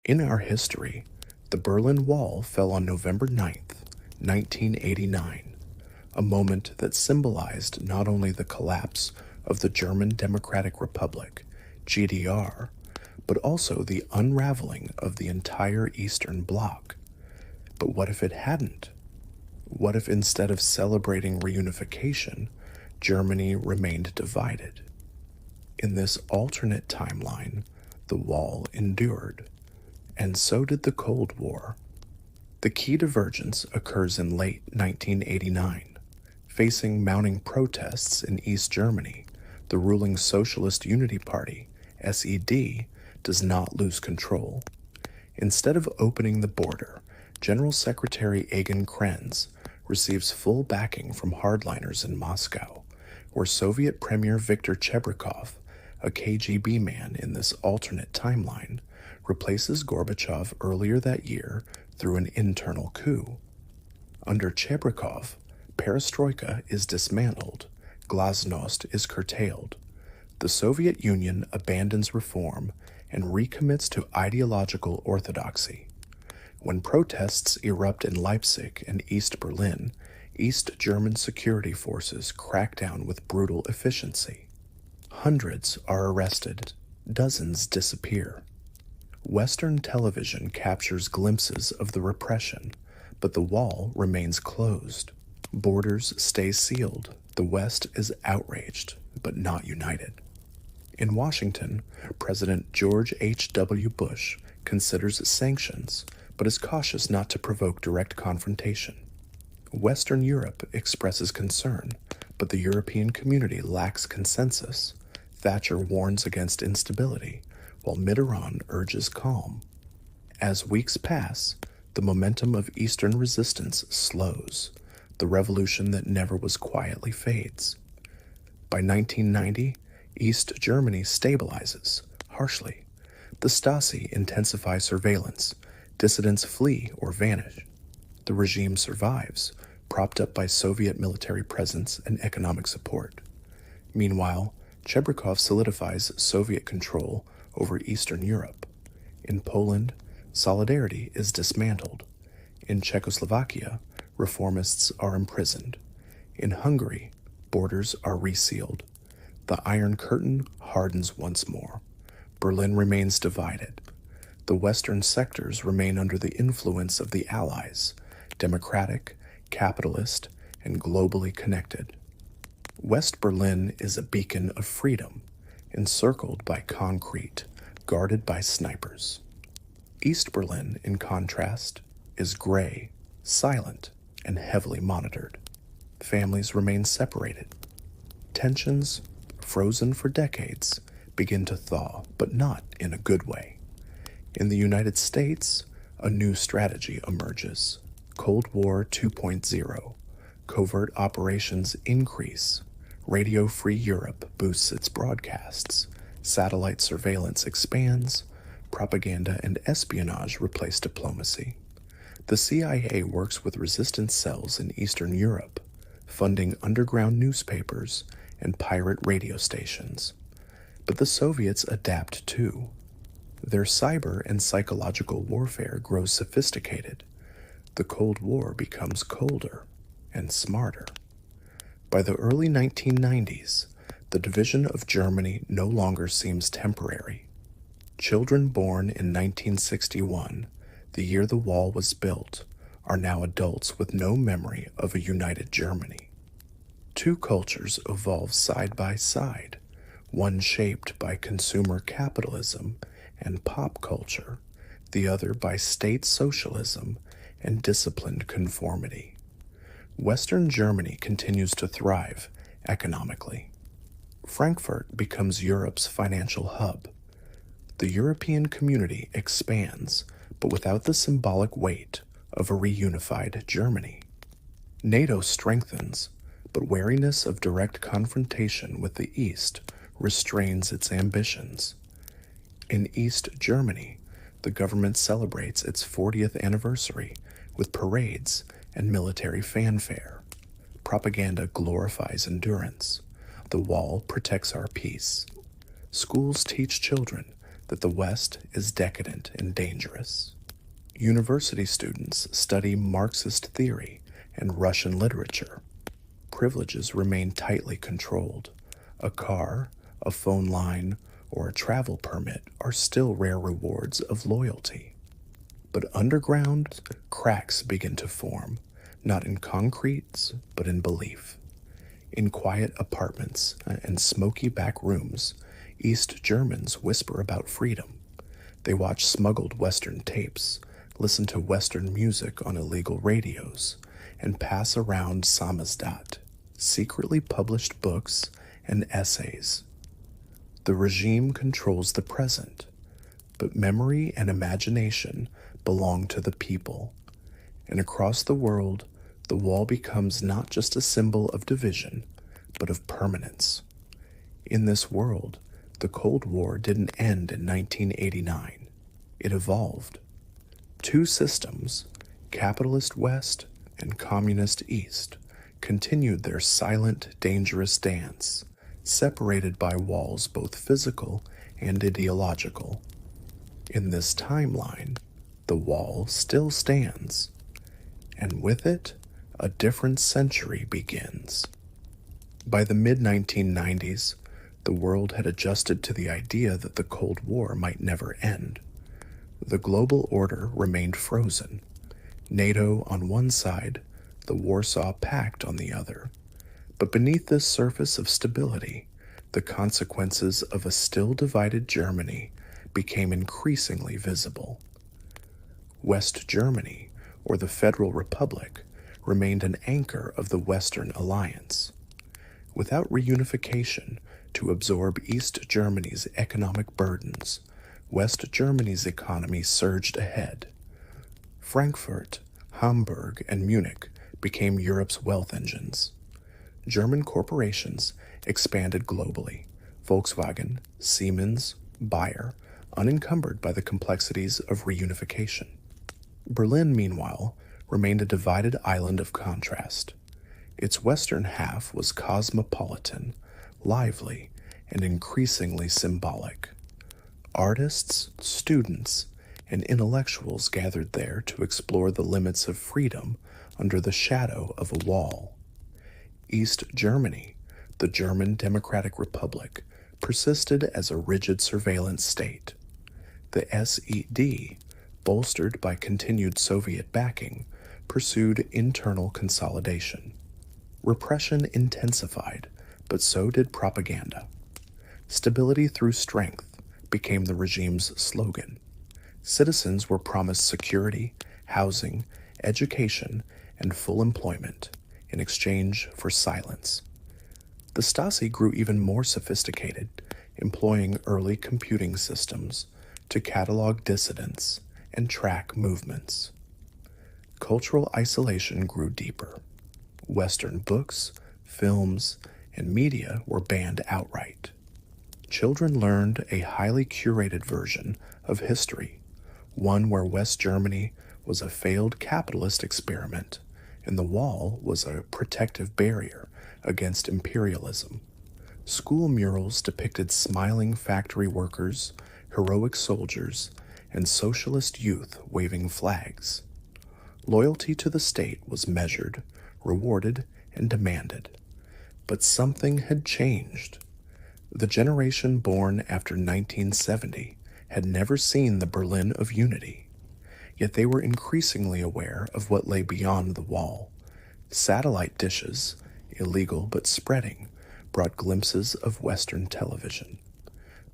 In our history, the Berlin Wall fell on November 9th, 1989, a moment that symbolized not only the collapse of the German Democratic Republic, GDR, but also the unraveling of the entire Eastern Bloc. But what if it hadn't? What if instead of celebrating reunification, Germany remained divided? In this alternate timeline, the wall endured, and so did the Cold War. The key divergence occurs in late 1989. Facing mounting protests in East Germany, the ruling Socialist Unity Party, SED, does not lose control. Instead of opening the border, General Secretary Egon Krenz receives full backing from hardliners in Moscow, where Soviet Premier Viktor Chebrikov, a KGB man in this alternate timeline, replaces Gorbachev earlier that year through an internal coup. Under Chebrikov, perestroika is dismantled, glasnost is curtailed. The Soviet Union abandons reform and recommits to ideological orthodoxy. When protests erupt in Leipzig and East Berlin, East German security forces crack down with brutal efficiency. Hundreds are arrested, dozens disappear. Western television captures glimpses of the repression, but the wall remains closed. Borders stay sealed. The West is outraged, but not united. In Washington, President George H.W. Bush considers sanctions, but is cautious not to provoke direct confrontation. Western Europe expresses concern, but the European community lacks consensus. Thatcher warns against instability, while Mitterrand urges calm. As weeks pass, the momentum of Eastern resistance slows. The revolution that never was quietly fades. By 1990, East Germany stabilizes, harshly. The Stasi intensify surveillance. Dissidents flee or vanish. The regime survives, propped up by Soviet military presence and economic support. Meanwhile, Chebrikov solidifies Soviet control over Eastern Europe. In Poland, Solidarity is dismantled. In Czechoslovakia, reformists are imprisoned. In Hungary, borders are resealed. The Iron Curtain hardens once more. Berlin remains divided. The western sectors remain under the influence of the Allies, democratic, capitalist, and globally connected. West Berlin is a beacon of freedom, encircled by concrete, guarded by snipers. East Berlin, in contrast, is gray, silent, and heavily monitored. Families remain separated. Tensions, frozen for decades, begin to thaw, but not in a good way. In the United States, a new strategy emerges. Cold War 2.0. Covert operations increase. Radio Free Europe boosts its broadcasts. Satellite surveillance expands. Propaganda and espionage replace diplomacy. The CIA works with resistance cells in Eastern Europe, funding underground newspapers and pirate radio stations. But the Soviets adapt too. Their cyber and psychological warfare grows sophisticated. The Cold War becomes colder and smarter. By the early 1990s, the division of Germany no longer seems temporary. Children born in 1961, the year the wall was built, are now adults with no memory of a united Germany. Two cultures evolve side by side, one shaped by consumer capitalism and pop culture, the other by state socialism and disciplined conformity. Western Germany continues to thrive economically. Frankfurt becomes Europe's financial hub. The European community expands, but without the symbolic weight of a reunified Germany. NATO strengthens, but wariness of direct confrontation with the East restrains its ambitions. In East Germany, the government celebrates its 40th anniversary with parades and military fanfare. Propaganda glorifies endurance. The wall protects our peace. Schools teach children that the West is decadent and dangerous. University students study Marxist theory and Russian literature. Privileges remain tightly controlled. A car, a phone line, or a travel permit are still rare rewards of loyalty. But underground cracks begin to form, not in concretes, but in belief. In quiet apartments and smoky back rooms, East Germans whisper about freedom. They watch smuggled Western tapes, listen to Western music on illegal radios, and pass around Samizdat, secretly published books and essays. The regime controls the present, but memory and imagination belong to the people. And across the world, the wall becomes not just a symbol of division, but of permanence. In this world, the Cold War didn't end in 1989. It evolved. Two systems, capitalist West and communist East, continued their silent, dangerous dance, separated by walls both physical and ideological. In this timeline, the wall still stands, and with it, a different century begins. By the mid-1990s, the world had adjusted to the idea that the Cold War might never end. The global order remained frozen. NATO on one side, the Warsaw Pact on the other. But beneath this surface of stability, the consequences of a still divided Germany became increasingly visible. West Germany, or the Federal Republic, remained an anchor of the Western Alliance. Without reunification to absorb East Germany's economic burdens, West Germany's economy surged ahead. Frankfurt, Hamburg, and Munich became Europe's wealth engines. German corporations expanded globally. Volkswagen, Siemens, Bayer, unencumbered by the complexities of reunification. Berlin, meanwhile, remained a divided island of contrast. Its western half was cosmopolitan, lively, and increasingly symbolic. Artists, students, and intellectuals gathered there to explore the limits of freedom under the shadow of a wall. East Germany, the German Democratic Republic, persisted as a rigid surveillance state. The SED, bolstered by continued Soviet backing, pursued internal consolidation. Repression intensified, but so did propaganda. Stability through strength became the regime's slogan. Citizens were promised security, housing, education, and full employment in exchange for silence. The Stasi grew even more sophisticated, employing early computing systems to catalog dissidents and track movements. Cultural isolation grew deeper. Western books, films, and media were banned outright. Children learned a highly curated version of history, one where West Germany was a failed capitalist experiment, and the wall was a protective barrier against imperialism. School murals depicted smiling factory workers, heroic soldiers, and socialist youth waving flags. Loyalty to the state was measured, rewarded, and demanded. But something had changed. The generation born after 1970 had never seen the Berlin of unity, yet they were increasingly aware of what lay beyond the wall. Satellite dishes, illegal but spreading, brought glimpses of Western television.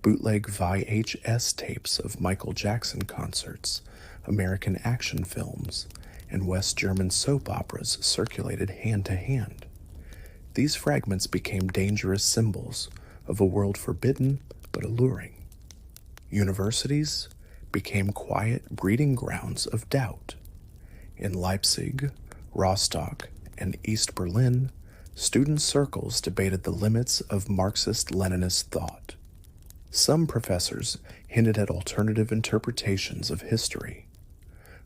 Bootleg VHS tapes of Michael Jackson concerts, American action films, and West German soap operas circulated hand to hand. These fragments became dangerous symbols of a world forbidden but alluring. Universities became quiet breeding grounds of doubt. In Leipzig, Rostock, and East Berlin, student circles debated the limits of Marxist-Leninist thought. Some professors hinted at alternative interpretations of history.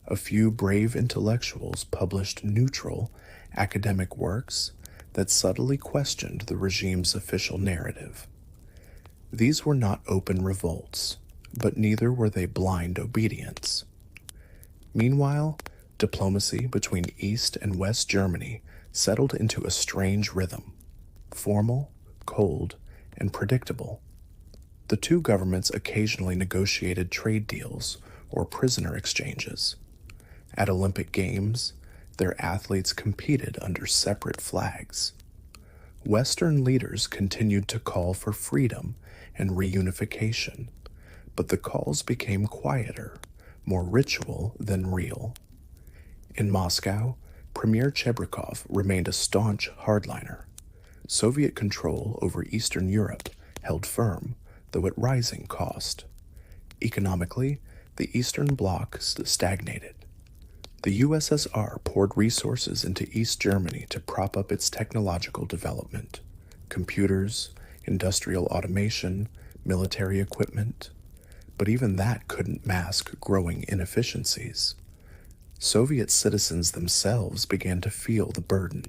A few brave intellectuals published neutral, academic works that subtly questioned the regime's official narrative. These were not open revolts, but neither were they blind obedience. Meanwhile, diplomacy between East and West Germany settled into a strange rhythm, formal, cold, and predictable. The two governments occasionally negotiated trade deals or prisoner exchanges. At Olympic Games, their athletes competed under separate flags. Western leaders continued to call for freedom and reunification, but the calls became quieter, more ritual than real. In Moscow, Premier Chebrikov remained a staunch hardliner. Soviet control over Eastern Europe held firm, though at rising cost. Economically, the Eastern Bloc stagnated. The USSR poured resources into East Germany to prop up its technological development: computers, industrial automation, military equipment. But even that couldn't mask growing inefficiencies. Soviet citizens themselves began to feel the burden.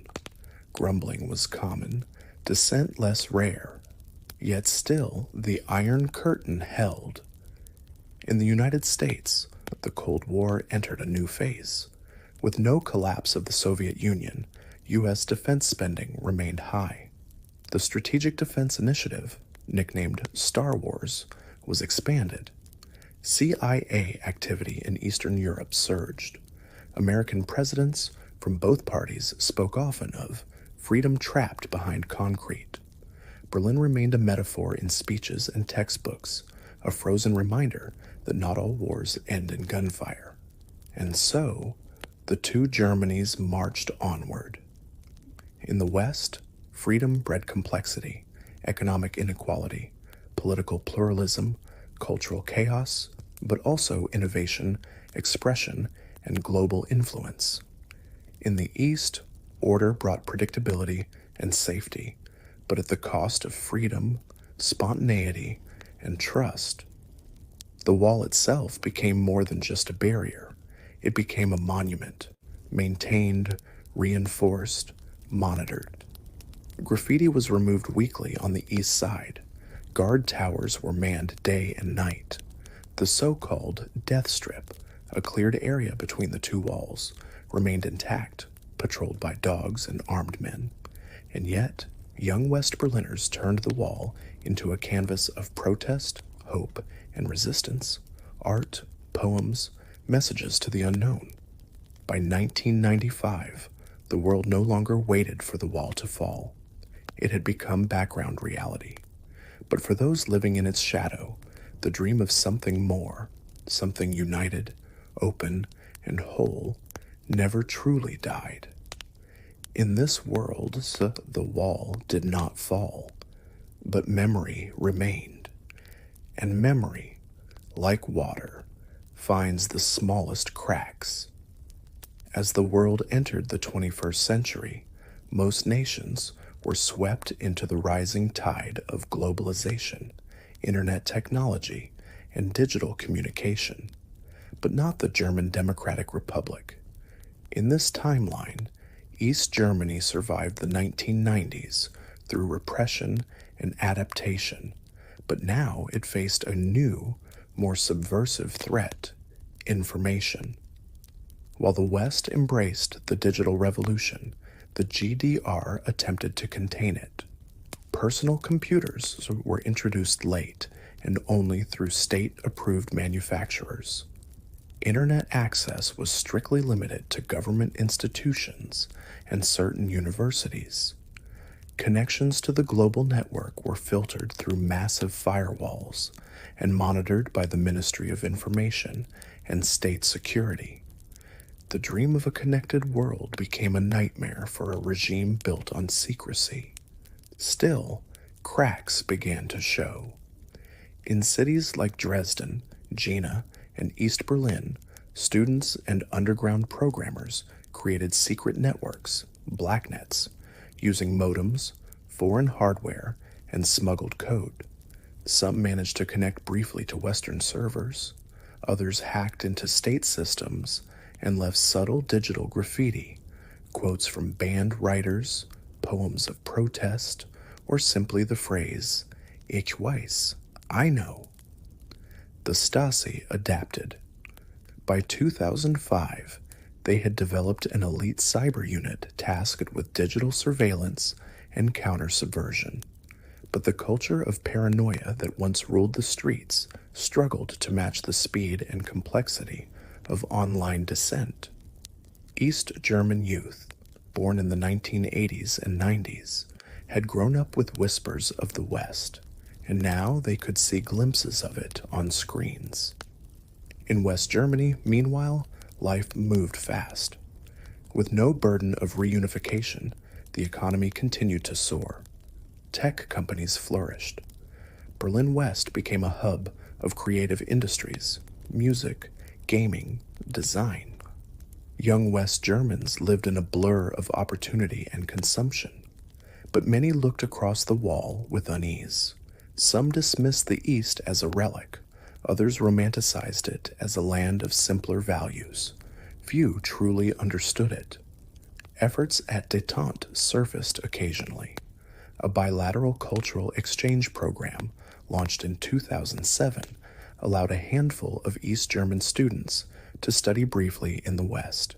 Grumbling was common, dissent less rare. Yet still, the Iron Curtain held. In the United States, the Cold War entered a new phase. With no collapse of the Soviet Union, U.S. defense spending remained high. The Strategic Defense Initiative, nicknamed Star Wars, was expanded. CIA activity in Eastern Europe surged. American presidents from both parties spoke often of freedom trapped behind concrete. Berlin remained a metaphor in speeches and textbooks, a frozen reminder that not all wars end in gunfire. And so, the two Germanys marched onward. In the West, freedom bred complexity, economic inequality, political pluralism, cultural chaos, but also innovation, expression, and global influence. In the East, order brought predictability and safety, but at the cost of freedom, spontaneity, and trust. The wall itself became more than just a barrier. It became a monument, maintained, reinforced, monitored. Graffiti was removed weekly on the east side. Guard towers were manned day and night. The so-called death strip, a cleared area between the two walls, remained intact, patrolled by dogs and armed men. And yet, young West Berliners turned the wall into a canvas of protest, hope, and resistance, art, poems, messages to the unknown. By 1995, the world no longer waited for the wall to fall. It had become background reality. But for those living in its shadow, the dream of something more, something united, open, and whole, never truly died. In this world, the wall did not fall, but memory remained. And memory, like water, finds the smallest cracks. As the world entered the 21st century, most nations were swept into the rising tide of globalization, internet technology, and digital communication, but not the German Democratic Republic. In this timeline, East Germany survived the 1990s through repression and adaptation, but now it faced a new, more subversive threat: information. While the West embraced the digital revolution, the GDR attempted to contain it. Personal computers were introduced late and only through state-approved manufacturers. Internet access was strictly limited to government institutions and certain universities. Connections to the global network were filtered through massive firewalls and monitored by the Ministry of Information and State Security. The dream of a connected world became a nightmare for a regime built on secrecy. Still, cracks began to show. In cities like Dresden, Jena, and East Berlin, students and underground programmers created secret networks, blacknets, using modems, foreign hardware, and smuggled code. Some managed to connect briefly to Western servers. Others hacked into state systems and left subtle digital graffiti, quotes from banned writers, poems of protest, or simply the phrase, "Ich weiß," I know. the Stasi adapted. By 2005, they had developed an elite cyber unit tasked with digital surveillance and counter-subversion. But the culture of paranoia that once ruled the streets struggled to match the speed and complexity of online dissent. East German youth, born in the 1980s and 90s, had grown up with whispers of the West, and now they could see glimpses of it on screens. In West Germany, meanwhile, life moved fast. With no burden of reunification, the economy continued to soar. Tech companies flourished. Berlin West became a hub of creative industries, music, gaming, design. Young West Germans lived in a blur of opportunity and consumption, but many looked across the wall with unease. Some dismissed the East as a relic, others romanticized it as a land of simpler values. Few truly understood it. Efforts at détente surfaced occasionally. A bilateral cultural exchange program, launched in 2007, allowed a handful of East German students to study briefly in the West.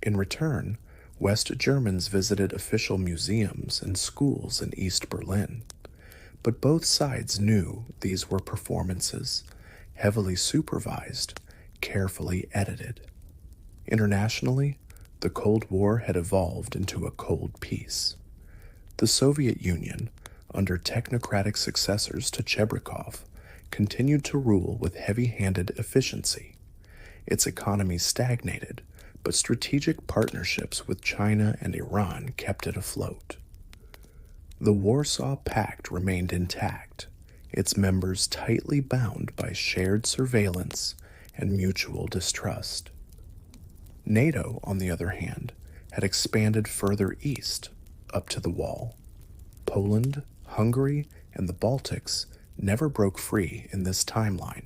In return, West Germans visited official museums and schools in East Berlin. But both sides knew these were performances, heavily supervised, carefully edited. Internationally, the Cold War had evolved into a cold peace. The Soviet Union, under technocratic successors to Chebrikov, continued to rule with heavy-handed efficiency. Its economy stagnated, but strategic partnerships with China and Iran kept it afloat. The Warsaw Pact remained intact, its members tightly bound by shared surveillance and mutual distrust. NATO, on the other hand, had expanded further east, up to the wall. Poland, Hungary, and the Baltics never broke free in this timeline.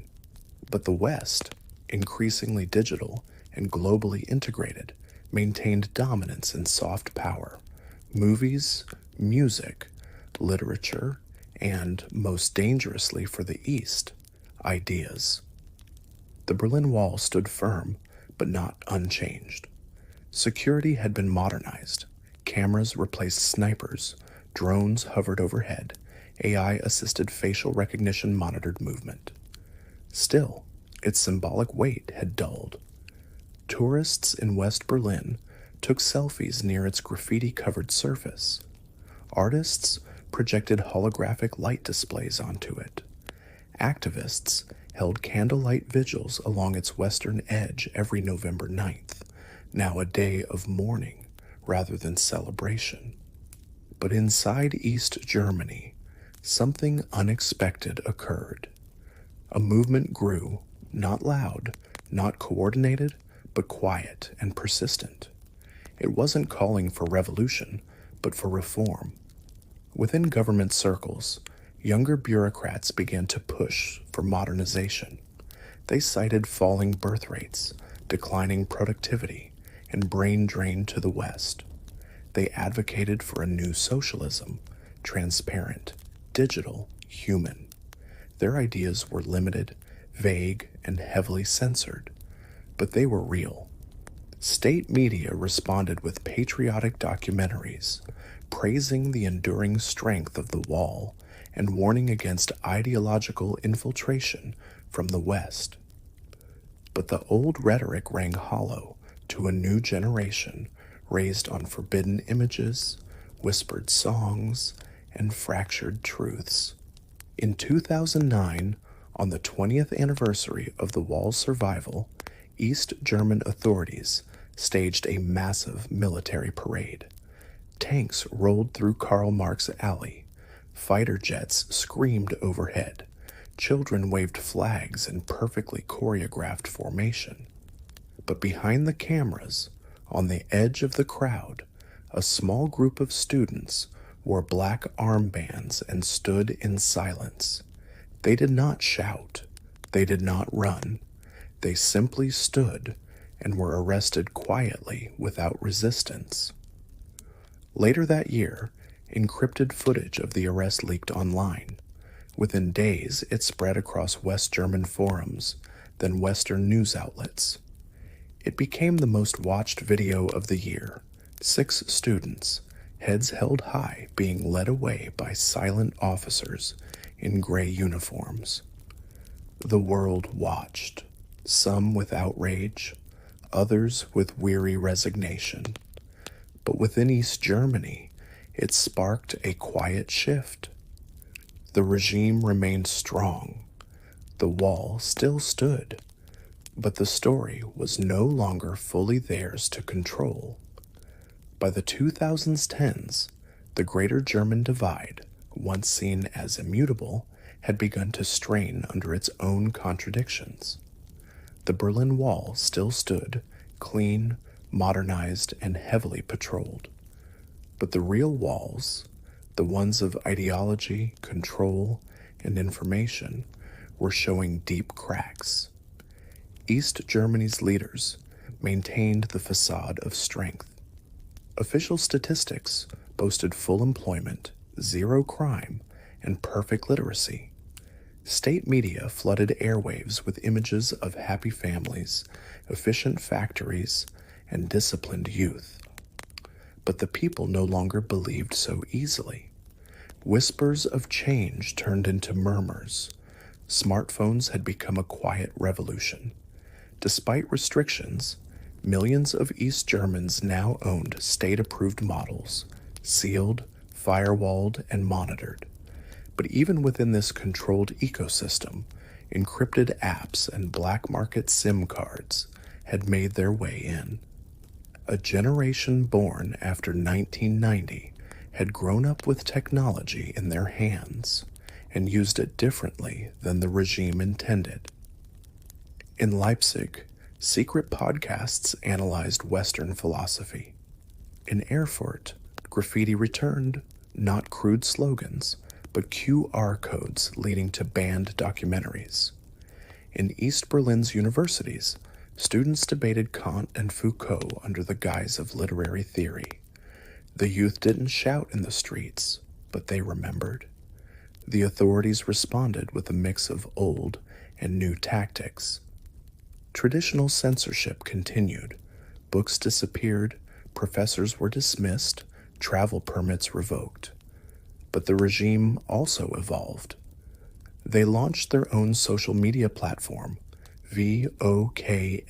But the West, increasingly digital and globally integrated, maintained dominance in soft power. Movies, music, literature, and, most dangerously for the East, ideas. The Berlin Wall stood firm, but not unchanged. Security had been modernized. Cameras replaced snipers, drones hovered overhead, AI-assisted facial recognition monitored movement. Still, its symbolic weight had dulled. Tourists in West Berlin took selfies near its graffiti-covered surface. Artists projected holographic light displays onto it. Activists held candlelight vigils along its western edge every November 9th, now a day of mourning rather than celebration. But inside East Germany, something unexpected occurred. A movement grew, not loud, not coordinated, but quiet and persistent. It wasn't calling for revolution, but for reform. Within government circles, younger bureaucrats began to push for modernization. They cited falling birth rates, declining productivity, and brain drain to the West. They advocated for a new socialism, transparent, digital, human. Their ideas were limited, vague, and heavily censored, but they were real. State media responded with patriotic documentaries, praising the enduring strength of the wall and warning against ideological infiltration from the West. But the old rhetoric rang hollow to a new generation raised on forbidden images, whispered songs, and fractured truths. In 2009, on the 20th anniversary of the wall's survival, East German authorities staged a massive military parade. Tanks rolled through Karl Marx Alley. Fighter jets screamed overhead. Children waved flags in perfectly choreographed formation. But behind the cameras, on the edge of the crowd, a small group of students wore black armbands and stood in silence. They did not shout. They did not run. They simply stood and were arrested quietly without resistance. Later that year, encrypted footage of the arrest leaked online. Within days, it spread across West German forums, then Western news outlets. It became the most watched video of the year. 6 students, heads held high, being led away by silent officers in gray uniforms. The world watched, some with outrage, others with weary resignation. But within East Germany, it sparked a quiet shift. The regime remained strong. The wall still stood, but the story was no longer fully theirs to control. By the 2010s, the Greater German Divide, once seen as immutable, had begun to strain under its own contradictions. The Berlin Wall still stood, clean, modernized, and heavily patrolled. But the real walls, the ones of ideology, control, and information, were showing deep cracks. East Germany's leaders maintained the facade of strength. Official statistics boasted full employment, zero crime, and perfect literacy. State media flooded airwaves with images of happy families, efficient factories, and disciplined youth. But the people no longer believed so easily. Whispers of change turned into murmurs. Smartphones had become a quiet revolution. Despite restrictions, millions of East Germans now owned state-approved models, sealed, firewalled, and monitored. But even within this controlled ecosystem, encrypted apps and black market SIM cards had made their way in. A generation born after 1990 had grown up with technology in their hands and used it differently than the regime intended. In Leipzig, secret podcasts analyzed Western philosophy. In Erfurt, graffiti returned, not crude slogans, but QR codes leading to banned documentaries. In East Berlin's universities, students debated Kant and Foucault under the guise of literary theory. The youth didn't shout in the streets, but they remembered. The authorities responded with a mix of old and new tactics. Traditional censorship continued. Books disappeared, professors were dismissed, travel permits revoked. But the regime also evolved. They launched their own social media platform, VOKSnet,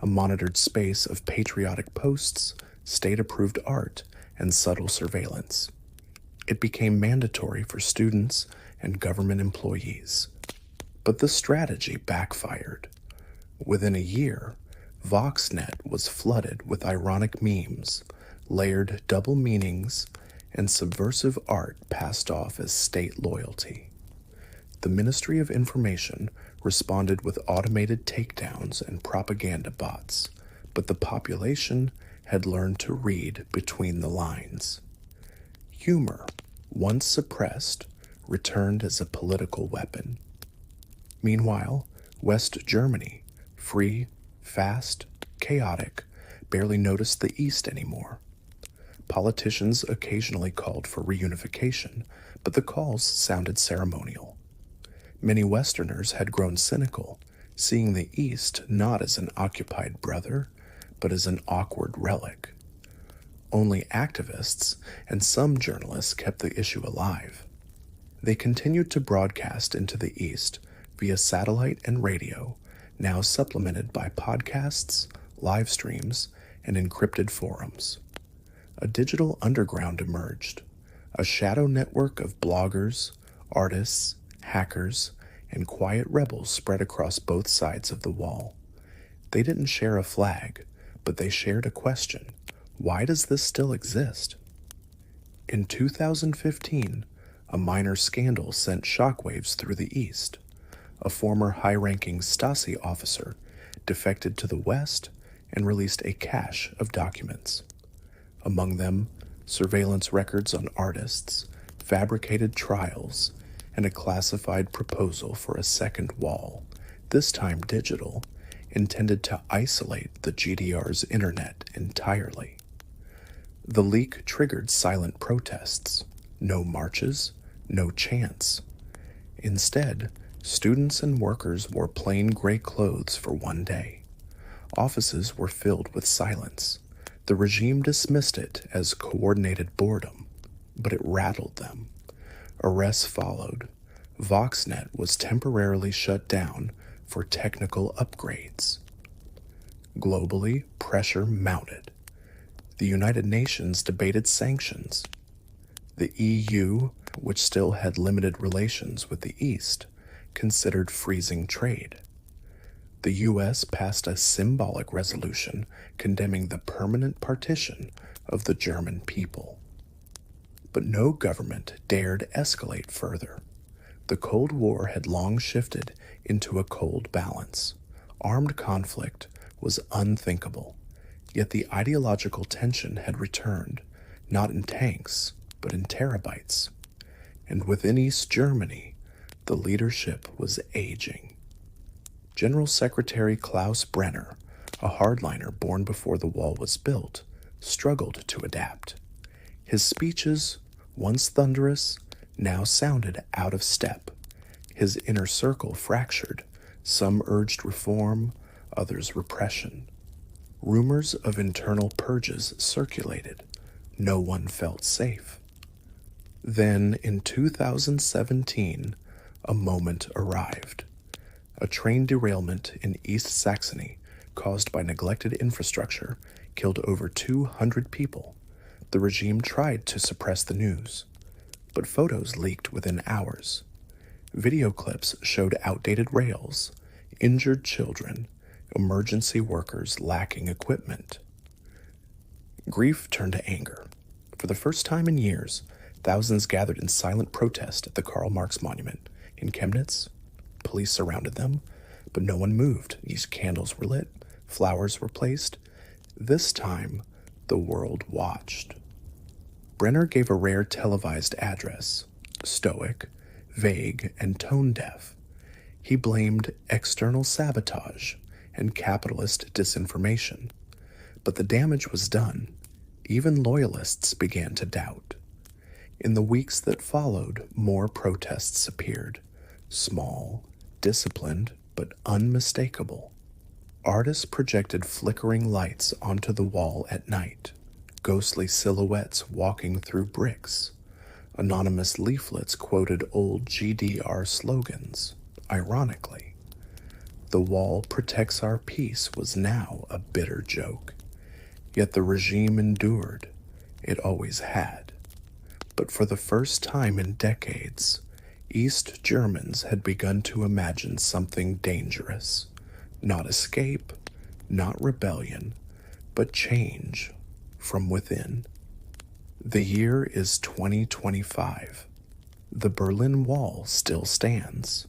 a monitored space of patriotic posts, state-approved art, and subtle surveillance. It became mandatory for students and government employees. But the strategy backfired. Within a year, VoxNet was flooded with ironic memes, layered double meanings, and subversive art passed off as state loyalty. The Ministry of Information responded with automated takedowns and propaganda bots, but the population had learned to read between the lines. Humor, once suppressed, returned as a political weapon. Meanwhile, West Germany, free, fast, chaotic, barely noticed the East anymore. Politicians occasionally called for reunification, but the calls sounded ceremonial. Many Westerners had grown cynical, seeing the East not as an occupied brother, but as an awkward relic. Only activists and some journalists kept the issue alive. They continued to broadcast into the East via satellite and radio, now supplemented by podcasts, live streams, and encrypted forums. A digital underground emerged, a shadow network of bloggers, artists, hackers, and quiet rebels spread across both sides of the wall. They didn't share a flag, but they shared a question. Why does this still exist? In 2015, a minor scandal sent shockwaves through the East. A former high-ranking Stasi officer defected to the West and released a cache of documents. Among them, surveillance records on artists, fabricated trials, and a classified proposal for a second wall, this time digital, intended to isolate the GDR's internet entirely. The leak triggered silent protests, no marches, No chance. Instead, students and workers wore plain gray clothes for one day. Offices were filled with silence. The regime dismissed it as coordinated boredom, but it rattled them. Arrests followed. Voxnet was temporarily shut down for technical upgrades. Globally, pressure mounted. The United Nations debated sanctions. The EU, which still had limited relations with the East, considered freezing trade. The US passed a symbolic resolution condemning the permanent partition of the German people. But no government dared escalate further. The Cold War had long shifted into a cold balance. Armed conflict was unthinkable, yet the ideological tension had returned, not in tanks, but in terabytes. And within East Germany, the leadership was aging. General Secretary Klaus Brenner, a hardliner born before the wall was built, struggled to adapt. His speeches, once thunderous, now sounded out of step. His inner circle fractured. Some urged reform, others repression. Rumors of internal purges circulated. No one felt safe. Then, in 2017, a moment arrived. A train derailment in East Saxony, caused by neglected infrastructure, killed over 200 people. The regime tried to suppress the news, but photos leaked within hours. Video clips showed outdated rails, injured children, emergency workers lacking equipment. Grief turned to anger. For the first time in years, thousands gathered in silent protest at the Karl Marx Monument in Chemnitz. Police surrounded them, but no one moved. These candles were lit, flowers were placed. This time, the world watched. Brenner gave a rare televised address, stoic, vague, and tone-deaf. He blamed external sabotage and capitalist disinformation. But the damage was done. Even loyalists began to doubt. In the weeks that followed, more protests appeared. Small, disciplined, but unmistakable. Artists projected flickering lights onto the wall at night, ghostly silhouettes walking through bricks. Anonymous leaflets quoted old GDR slogans. Ironically, the wall protects our peace was now a bitter joke. Yet the regime endured. It always had. But for the first time in decades, East Germans had begun to imagine something dangerous. Not escape, not rebellion, but change from within. The year is 2025. The Berlin Wall still stands.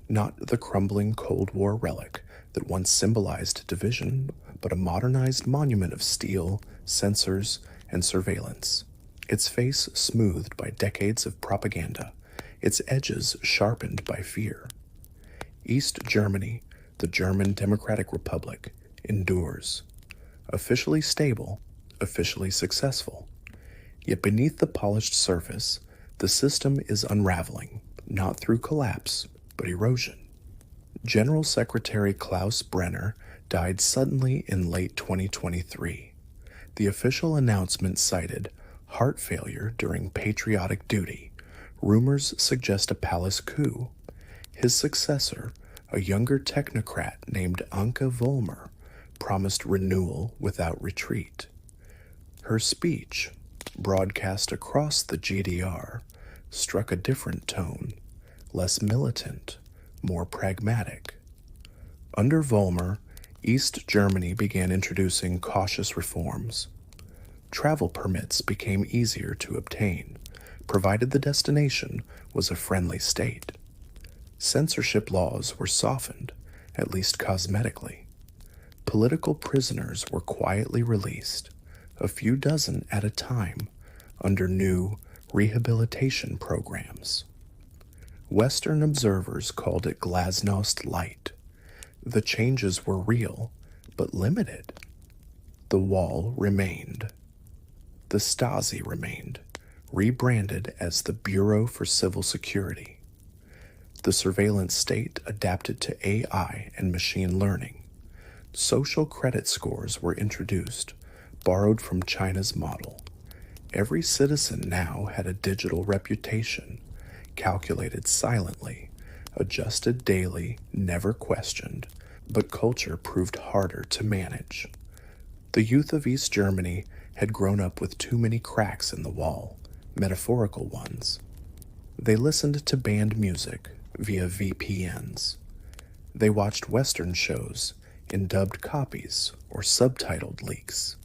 Not the crumbling Cold War relic that once symbolized division, but a modernized monument of steel, sensors, and surveillance. Its face smoothed by decades of propaganda, its edges sharpened by fear. East Germany, the German Democratic Republic, endures. Officially stable, officially successful. Yet beneath the polished surface, the system is unraveling, not through collapse, but erosion. General Secretary Klaus Brenner died suddenly in late 2023. The official announcement cited heart failure during patriotic duty. Rumors suggest a palace coup. His successor, a younger technocrat named Anke Vollmer, promised renewal without retreat. Her speech, broadcast across the GDR, struck a different tone, less militant, more pragmatic. Under Vollmer, East Germany began introducing cautious reforms. Travel permits became easier to obtain, provided the destination was a friendly state. Censorship laws were softened, at least cosmetically. Political prisoners were quietly released, a few dozen at a time, under new rehabilitation programs. Western observers called it Glasnost Light. The changes were real, but limited. The wall remained. The Stasi remained, rebranded as the Bureau for Civil Security. The surveillance state adapted to AI and machine learning. Social credit scores were introduced, borrowed from China's model. Every citizen now had a digital reputation, calculated silently, adjusted daily, never questioned, but culture proved harder to manage. The youth of East Germany had grown up with too many cracks in the wall, metaphorical ones. They listened to banned music via VPNs. They watched Western shows in dubbed copies or subtitled leaks.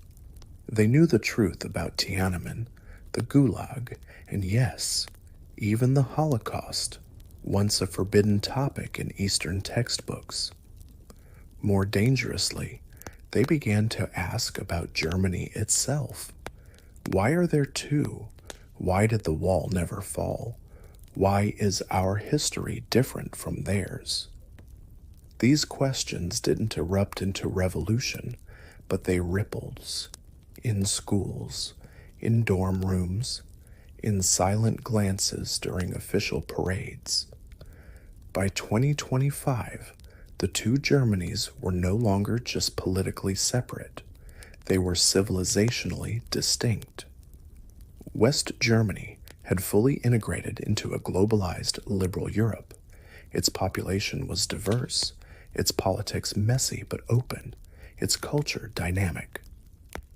They knew the truth about Tiananmen, the Gulag, and yes, even the Holocaust, once a forbidden topic in Eastern textbooks. More dangerously, they began to ask about Germany itself. Why are there two? Why did the wall never fall? Why is our history different from theirs? These questions didn't erupt into revolution, but they rippled in schools, in dorm rooms, in silent glances during official parades. By 2025, the two Germanys were no longer just politically separate. They were civilizationally distinct. West Germany had fully integrated into a globalized liberal Europe. Its population was diverse, its politics messy but open, its culture dynamic.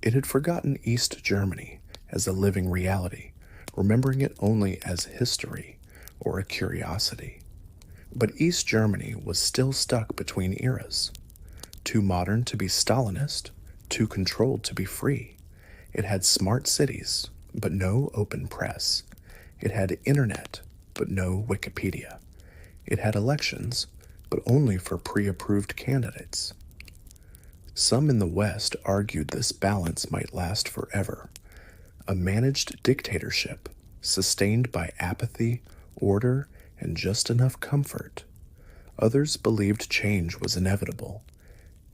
It had forgotten East Germany as a living reality, remembering it only as history or a curiosity. But East Germany was still stuck between eras, too modern to be Stalinist, too controlled to be free. It had smart cities, but no open press. It had internet, but no Wikipedia. It had elections, but only for pre-approved candidates. Some in the West argued this balance might last forever, a managed dictatorship sustained by apathy, order, and just enough comfort. Others believed change was inevitable.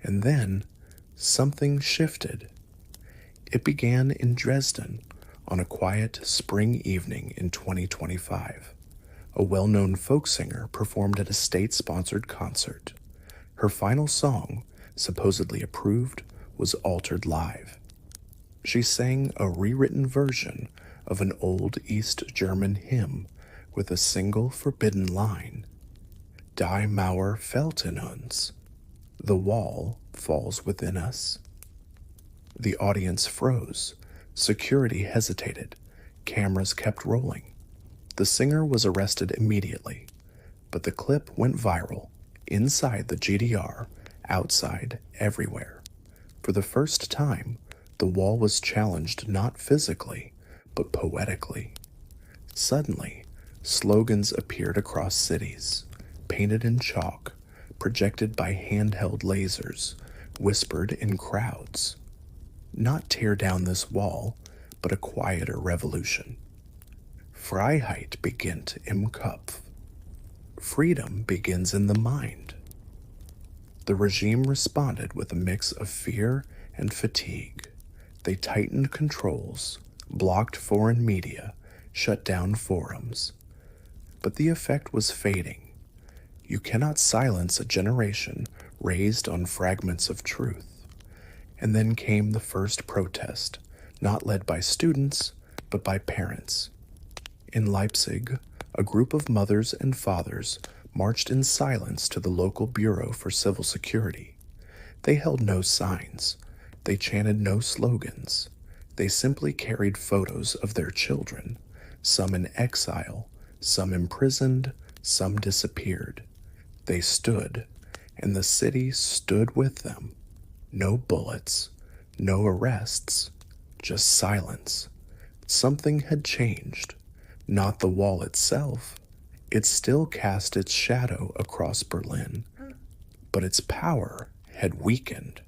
And then, something shifted. It began in Dresden on a quiet spring evening in 2025. A well-known folk singer performed at a state-sponsored concert. Her final song, supposedly approved, was altered live. She sang a rewritten version of an old East German hymn with a single forbidden line. Die Mauer fällt in uns. The wall falls within us. The audience froze. Security hesitated. Cameras kept rolling. The singer was arrested immediately, but the clip went viral, inside the GDR, outside, everywhere. For the first time, the wall was challenged not physically, but poetically. Suddenly, slogans appeared across cities, painted in chalk, projected by handheld lasers, whispered in crowds. Not tear down this wall, but a quieter revolution. Freiheit beginnt im Kopf. Freedom begins in the mind. The regime responded with a mix of fear and fatigue. They tightened controls, blocked foreign media, shut down forums. But the effect was fading. You cannot silence a generation raised on fragments of truth. And then came the first protest, not led by students, but by parents. In Leipzig, a group of mothers and fathers marched in silence to the local Bureau for Civil Security. They held no signs. They chanted no slogans. They simply carried photos of their children, some in exile, some imprisoned, some disappeared. They stood, and the city stood with them. No bullets, no arrests, just silence. Something had changed. Not the wall itself. It still cast its shadow across Berlin, but its power had weakened.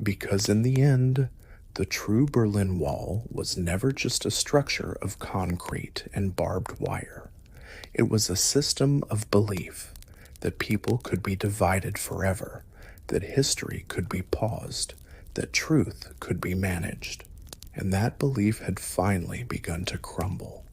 Because in the end, the true Berlin Wall was never just a structure of concrete and barbed wire. It was a system of belief that people could be divided forever, that history could be paused, that truth could be managed. and that belief had finally begun to crumble.